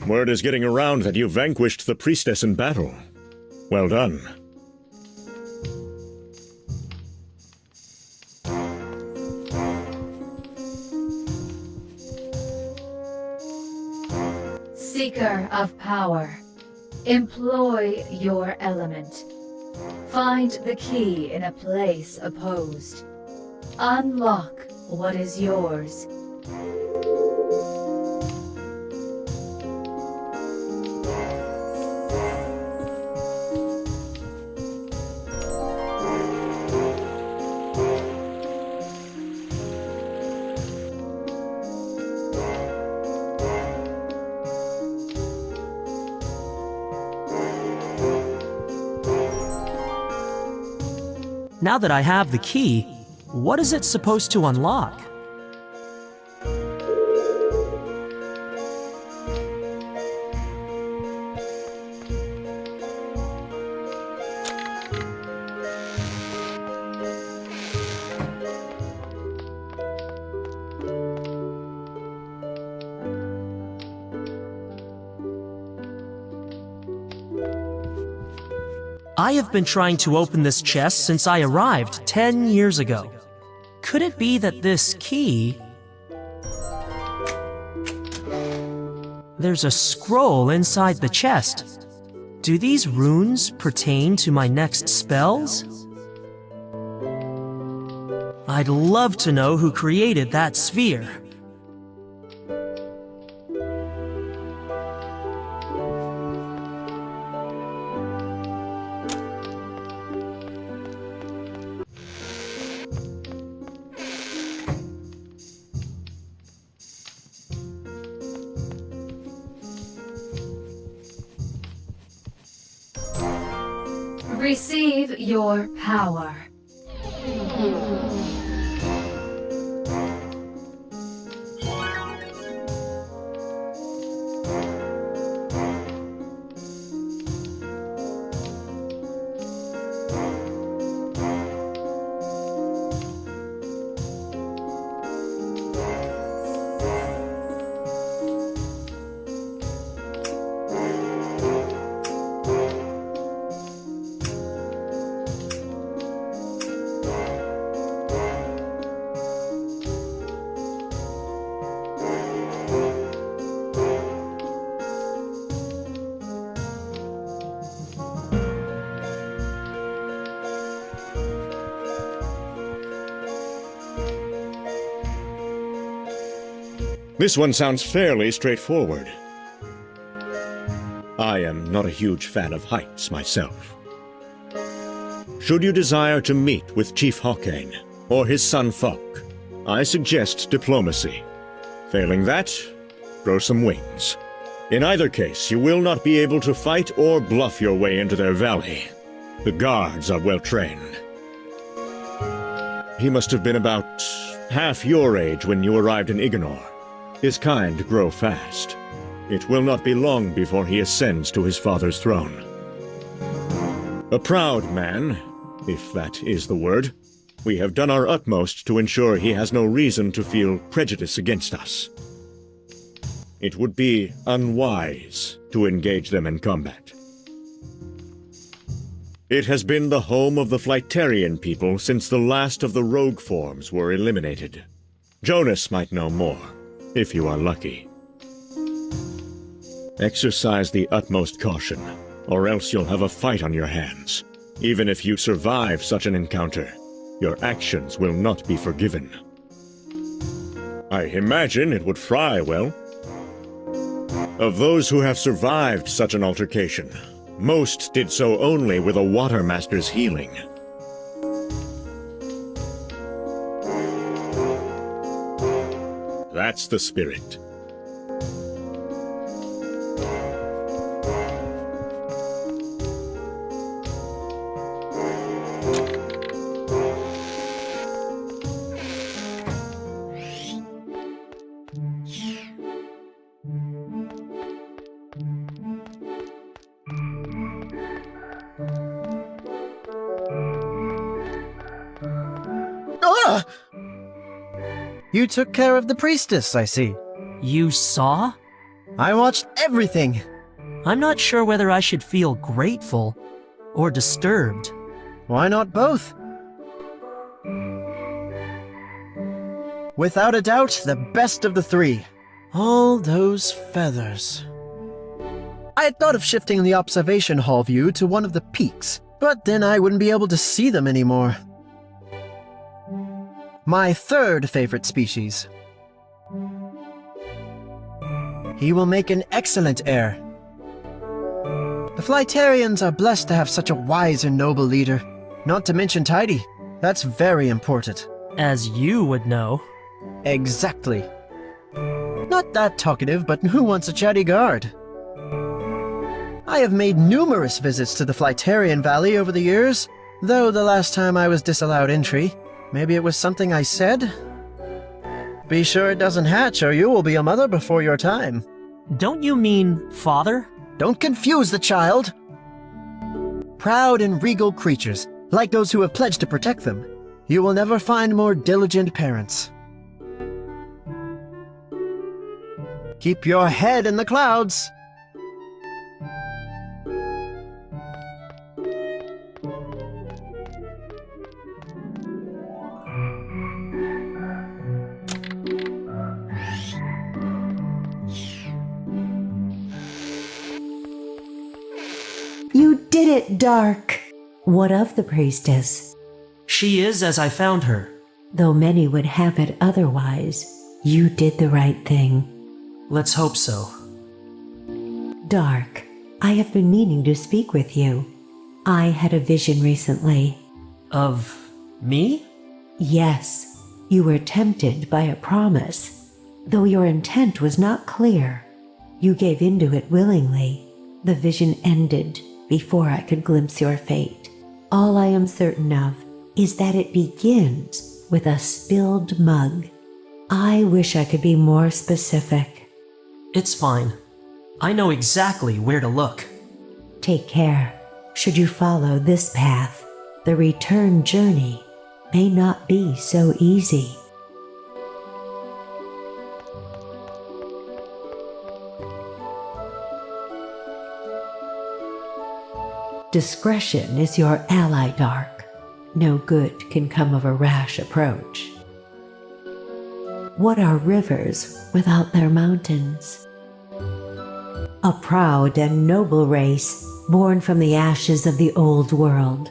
Word is getting around that you vanquished the priestess in battle. Well done. Seeker of power, employ your element. Find the key in a place opposed. Unlock what is yours. Now that I have the key, what is it supposed to unlock? I have been trying to open this chest since I arrived 10 years ago. Could it be that this key... There's a scroll inside the chest. Do these runes pertain to my next spells? I'd love to know who created that sphere. Receive your power. This one sounds fairly straightforward. I am not a huge fan of heights myself. Should you desire to meet with Chief Hawkane or his son Falk, I suggest diplomacy. Failing that, grow some wings. In either case, you will not be able to fight or bluff your way into their valley. The guards are well trained. He must have been about half your age when you arrived in Iginor. His kind grow fast. It will not be long before he ascends to his father's throne. A proud man, if that is the word. We have done our utmost to ensure he has no reason to feel prejudice against us. It would be unwise to engage them in combat. It has been the home of the Flightarian people since the last of the rogue forms were eliminated. Jonas might know more, if you are lucky. Exercise the utmost caution, or else you'll have a fight on your hands. Even if you survive such an encounter, your actions will not be forgiven. I imagine it would fry well. Of those who have survived such an altercation, most did so only with a Water Master's healing. That's the spirit. You took care of the priestess, I see. You saw? I watched everything. I'm not sure whether I should feel grateful or disturbed. Why not both? Without a doubt, the best of the three. All those feathers. I had thought of shifting the observation hall view to one of the peaks, but then I wouldn't be able to see them anymore. My third favorite species. He will make an excellent heir. The Flightarians are blessed to have such a wise and noble leader. Not to mention tidy. That's very important. As you would know. Exactly. Not that talkative, but who wants a chatty guard? I have made numerous visits to the Flightarian Valley over the years, though the last time I was disallowed entry. Maybe it was something I said? Be sure it doesn't hatch, or you will be a mother before your time. Don't you mean father? Don't confuse the child! Proud and regal creatures, like those who have pledged to protect them. You will never find more diligent parents. Keep your head in the clouds! You did it, Dark! What of the priestess? She is as I found her. Though many would have it otherwise, you did the right thing. Let's hope so. Dark, I have been meaning to speak with you. I had a vision recently. Of me? Yes, you were tempted by a promise. Though your intent was not clear, you gave into it willingly. The vision ended before I could glimpse your fate. All I am certain of is that it begins with a spilled mug. I wish I could be more specific. It's fine. I know exactly where to look. Take care. Should you follow this path, the return journey may not be so easy. Discretion is your ally, Dark. No good can come of a rash approach. What are rivers without their mountains? A proud and noble race, born from the ashes of the old world.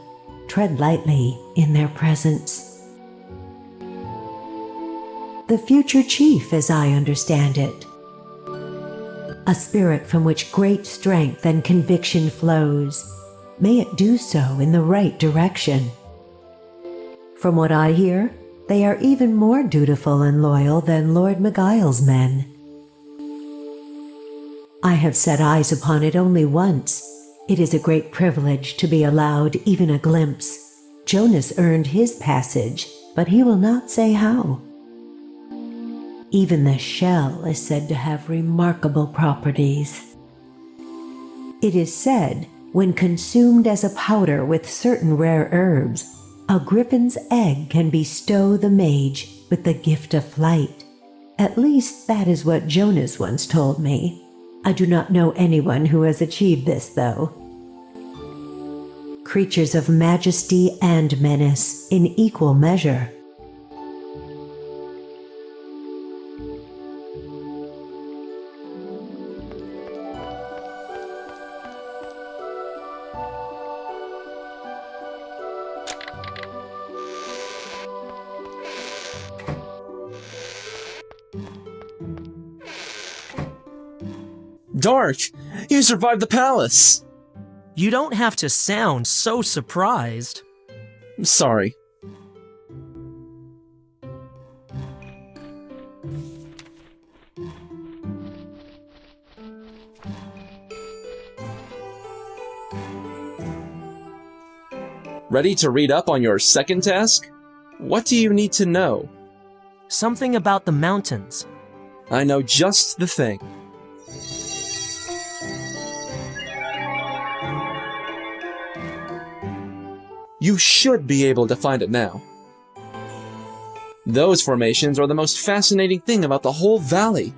Tread lightly in their presence. The future chief, as I understand it. A spirit from which great strength and conviction flows. May it do so in the right direction. From what I hear, they are even more dutiful and loyal than Lord Miguel's men. I have set eyes upon it only once. It is a great privilege to be allowed even a glimpse. Jonas earned his passage, but he will not say how. Even the shell is said to have remarkable properties. It is said, when consumed as a powder with certain rare herbs, a griffin's egg can bestow the mage with the gift of flight. At least that is what Jonas once told me. I do not know anyone who has achieved this, though. Creatures of majesty and menace in equal measure. Dark, you survived the palace! You don't have to sound so surprised. Sorry. Ready to read up on your second task? What do you need to know? Something about the mountains. I know just the thing. You should be able to find it now. Those formations are the most fascinating thing about the whole valley.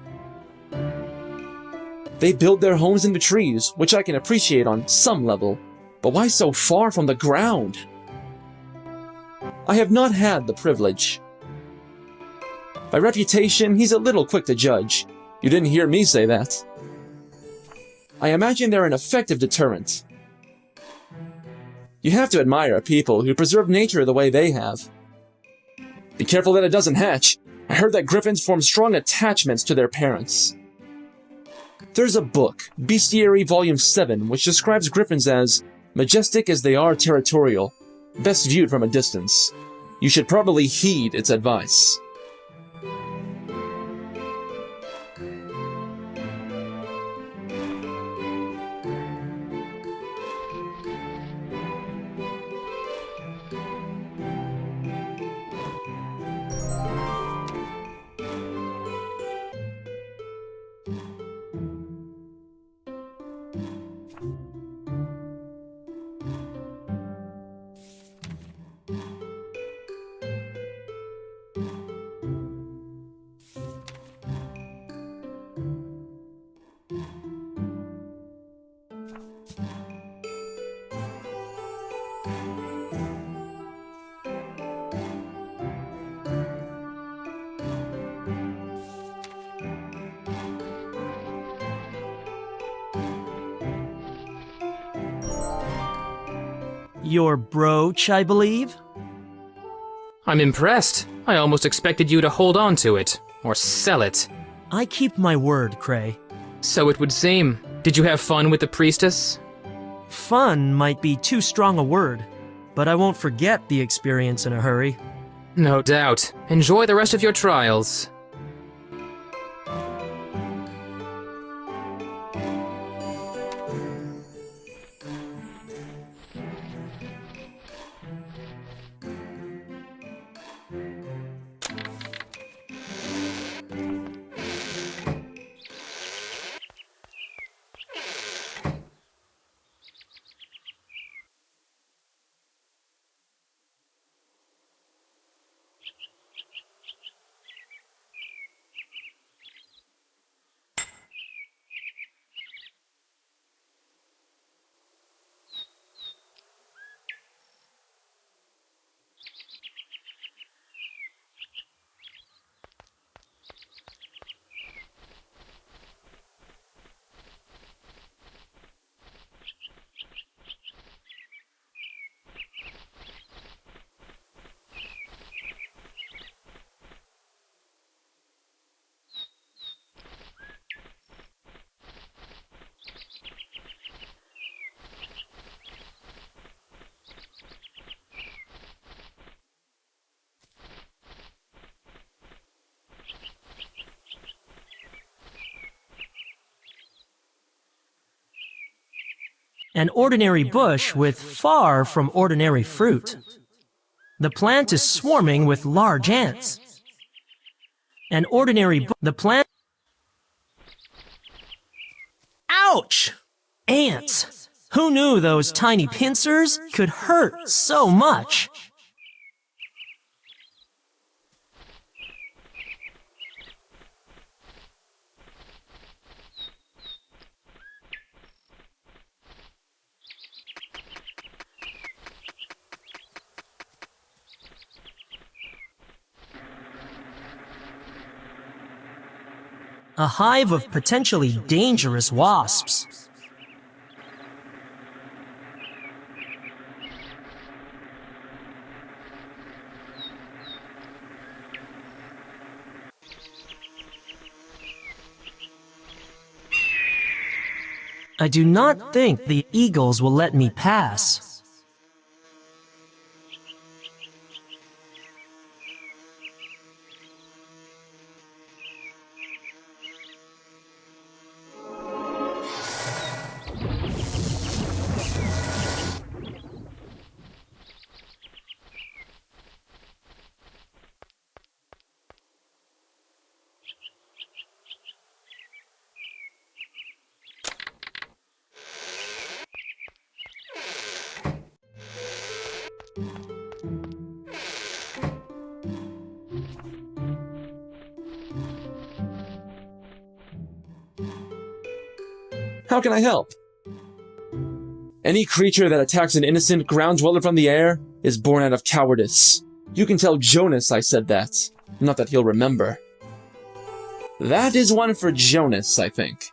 They build their homes in the trees, which I can appreciate on some level, but why so far from the ground? I have not had the privilege. By reputation, he's a little quick to judge. You didn't hear me say that. I imagine they're an effective deterrent. You have to admire people who preserve nature the way they have. Be careful that it doesn't hatch. I heard that griffins form strong attachments to their parents. There's a book, Bestiary Volume 7, which describes griffins as majestic as they are territorial, best viewed from a distance. You should probably heed its advice. Your brooch, I believe? I'm impressed. I almost expected you to hold on to it, or sell it. I keep my word, Cray. So it would seem. Did you have fun with the priestess? Fun might be too strong a word, but I won't forget the experience in a hurry. No doubt. Enjoy the rest of your trials. An ordinary bush with far from ordinary fruit. The plant is swarming with large ants. An ordinary the plant... Ouch! Ants! Who knew those tiny pincers could hurt so much? A hive of potentially dangerous wasps. I do not think the eagles will let me pass. How can I help? Any creature that attacks an innocent ground dweller from the air is born out of cowardice. You can tell Jonas I said that. Not that he'll remember. That is one for Jonas, I think.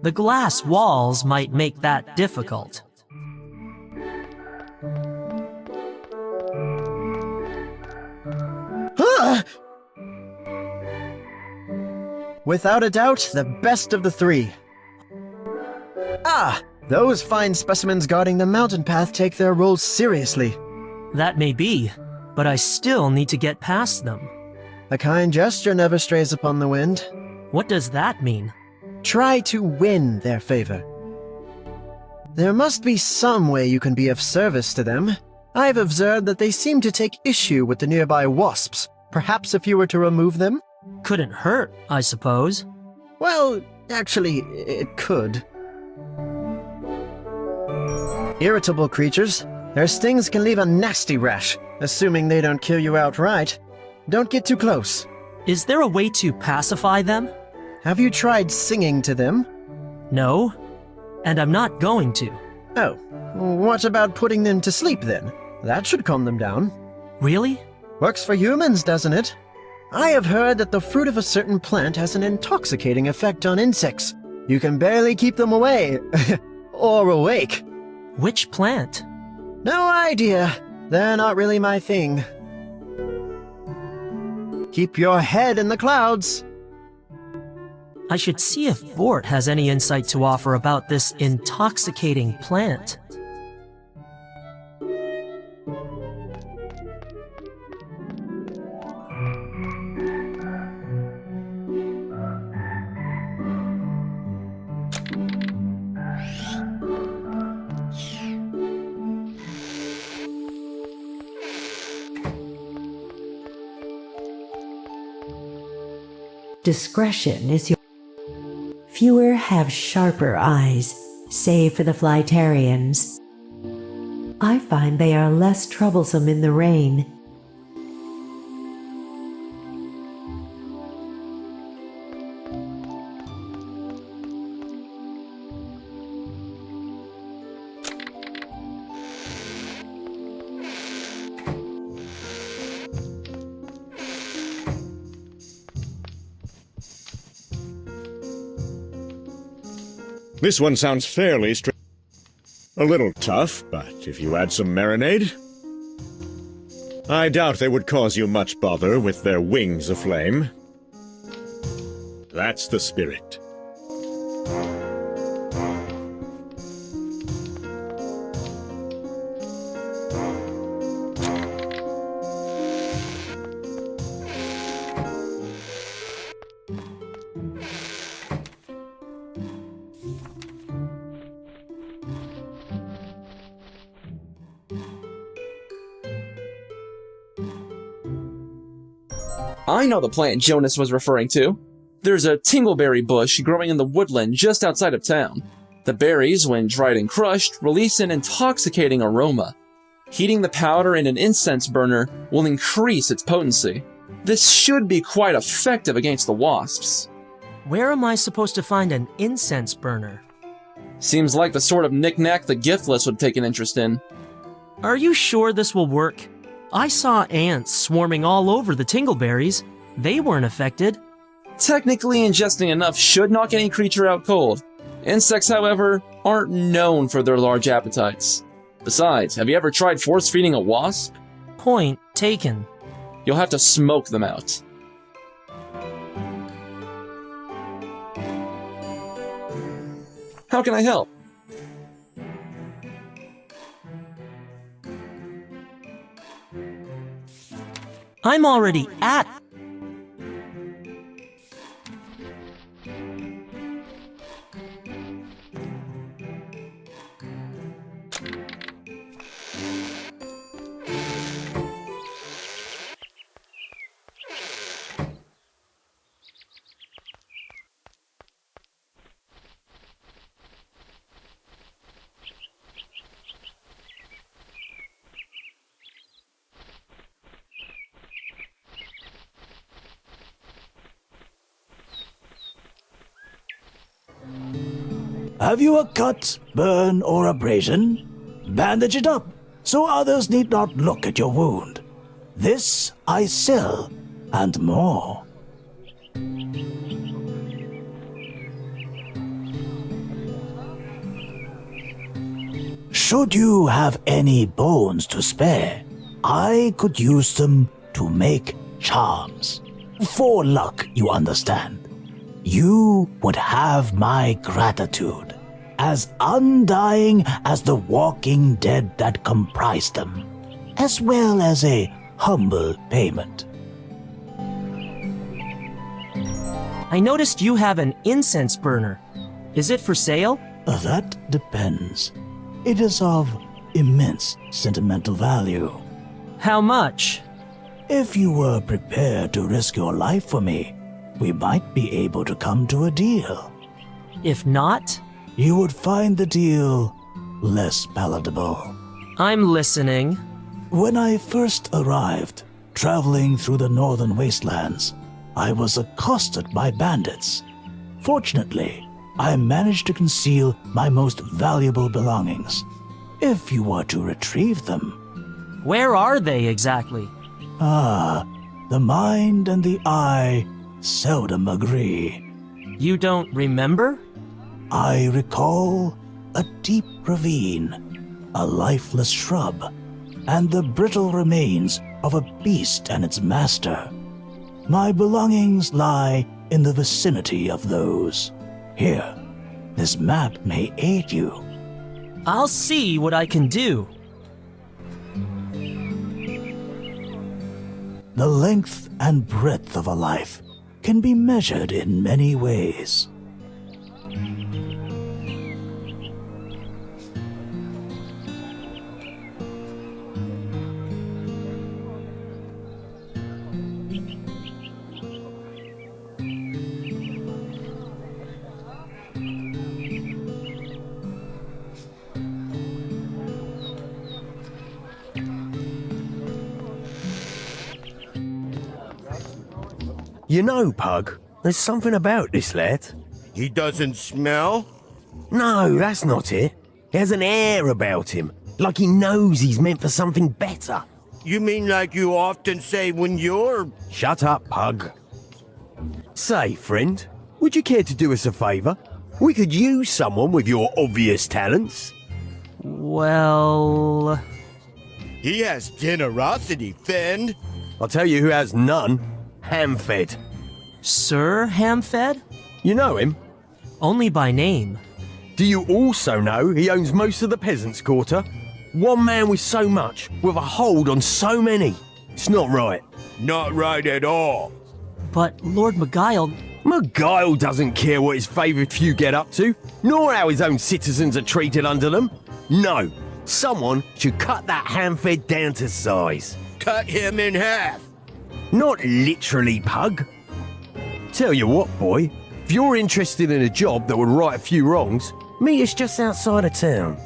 The glass walls might make that difficult. Without a doubt, the best of the three. Ah! Those fine specimens guarding the mountain path take their roles seriously. That may be, but I still need to get past them. A kind gesture never strays upon the wind. What does that mean? Try to win their favor. There must be some way you can be of service to them. I've observed that they seem to take issue with the nearby wasps. Perhaps if you were to remove them? Couldn't hurt, I suppose. Well, actually, it could. Irritable creatures. Their stings can leave a nasty rash, assuming they don't kill you outright. Don't get too close. Is there a way to pacify them? Have you tried singing to them? No, and I'm not going to. Oh, what about putting them to sleep then? That should calm them down. Really? Works for humans, doesn't it? I have heard that the fruit of a certain plant has an intoxicating effect on insects. You can barely keep them away. Or awake. Which plant? No idea. They're not really my thing. Keep your head in the clouds. I should see if Bort has any insight to offer about this intoxicating plant. Discretion is your... Fewer have sharper eyes, save for the Flytarians. I find they are less troublesome in the rain. This one sounds fairly a little tough, but if you add some marinade... I doubt they would cause you much bother with their wings aflame. That's the spirit. I know the plant Jonas was referring to. There's a tingleberry bush growing in the woodland just outside of town. The berries, when dried and crushed, release an intoxicating aroma. Heating the powder in an incense burner will increase its potency. This should be quite effective against the wasps. Where am I supposed to find an incense burner? Seems like the sort of knick-knack the giftless would take an interest in. Are you sure this will work? I saw ants swarming all over the tingleberries. They weren't affected. Technically, ingesting enough should knock any creature out cold. Insects, however, aren't known for their large appetites. Besides, have you ever tried force-feeding a wasp? Point taken. You'll have to smoke them out. How can I help? I'm already at... Have you a cut, burn, or abrasion? Bandage it up, so others need not look at your wound. This I sell, and more. Should you have any bones to spare, I could use them to make charms. For luck, you understand. You would have my gratitude, as undying as the walking dead that comprise them, as well as a humble payment. I noticed you have an incense burner. Is it for sale? That depends. It is of immense sentimental value. How much? If you were prepared to risk your life for me, we might be able to come to a deal. If not? You would find the deal less palatable. I'm listening. When I first arrived, traveling through the northern wastelands, I was accosted by bandits. Fortunately, I managed to conceal my most valuable belongings. If you were to retrieve them... Where are they exactly? The mind and the eye seldom agree. You don't remember? I recall a deep ravine, a lifeless shrub, and the brittle remains of a beast and its master. My belongings lie in the vicinity of those. Here, this map may aid you. I'll see what I can do. The length and breadth of a life can be measured in many ways. You know, Pug, there's something about this lad. He doesn't smell? No, that's not it. He has an air about him, like he knows he's meant for something better. You mean like you often say when you're... Shut up, Pug. Say, friend, would you care to do us a favour? We could use someone with your obvious talents. Well... He has generosity, Finn. I'll tell you who has none. Hamfed. Sir Hamfed? You know him? Only by name. Do you also know he owns most of the peasants' quarter? One man with so much, with a hold on so many. It's not right. Not right at all. But Lord Beguile... Beguile doesn't care what his favoured few get up to, nor how his own citizens are treated under them. No, someone should cut that Hamfed down to size. Cut him in half. Not literally, Pug. Tell you what, boy, if you're interested in a job that would right a few wrongs, meet us just outside of town.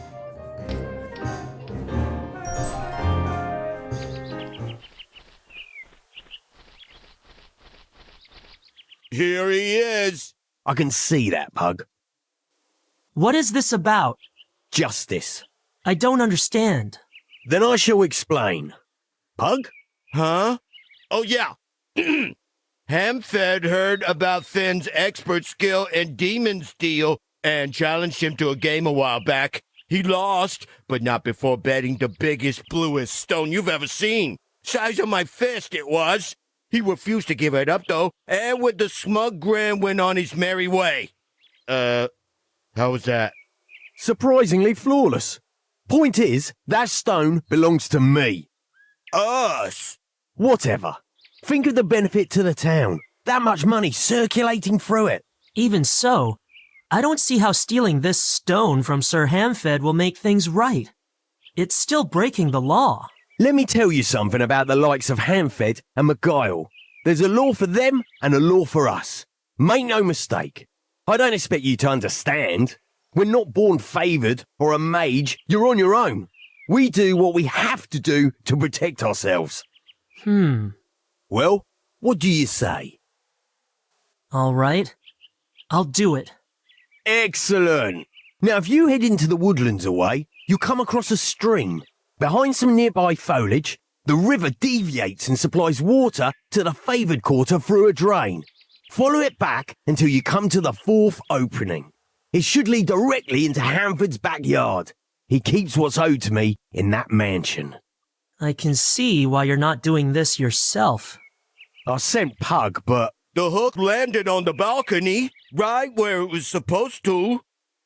Here he is. I can see that, Pug. What is this about? Justice. I don't understand. Then I shall explain. Pug? Huh? Oh, yeah. Hamfed heard about Finn's expert skill in demon steel and challenged him to a game a while back. He lost, but not before betting the biggest, bluest stone you've ever seen. Size of my fist, it was. He refused to give it up, though, and with the smug grin went on his merry way. How was that? Surprisingly flawless. Point is, that stone belongs to me. Us? Whatever. Think of the benefit to the town. That much money circulating through it. Even so, I don't see how stealing this stone from Sir Hamfed will make things right. It's still breaking the law. Let me tell you something about the likes of Hamfed and Beguile. There's a law for them and a law for us. Make no mistake. I don't expect you to understand. We're not born favoured or a mage. You're on your own. We do what we have to do to protect ourselves. Well, what do you say? All right. I'll do it. Excellent. Now, if you head into the woodlands away, you'll come across a stream. Behind some nearby foliage, the river deviates and supplies water to the favoured quarter through a drain. Follow it back until you come to the fourth opening. It should lead directly into Hanford's backyard. He keeps what's owed to me in that mansion. I can see why you're not doing this yourself. I sent Pug, but The hook landed on the balcony, right where it was supposed to.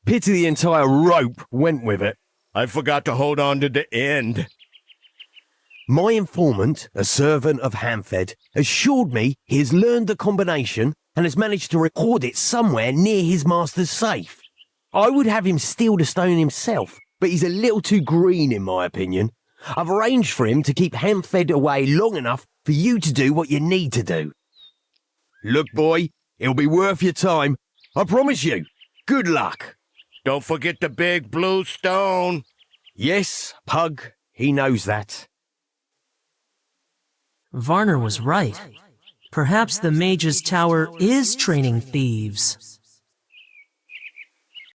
pity the entire rope went with it. I forgot to hold on to the end. My informant, a servant of Hanford, assured me he has learned the combination and has managed to record it somewhere near his master's safe. I would have him steal the stone himself, but he's a little too green in my opinion. I've arranged for him to keep Hanford away long enough for you to do what you need to do. Look, boy, it'll be worth your time. I promise you. Good luck. Don't forget the big blue stone. Yes, Pug, he knows that. Varner was right. Perhaps the Mage's Tower is training thieves.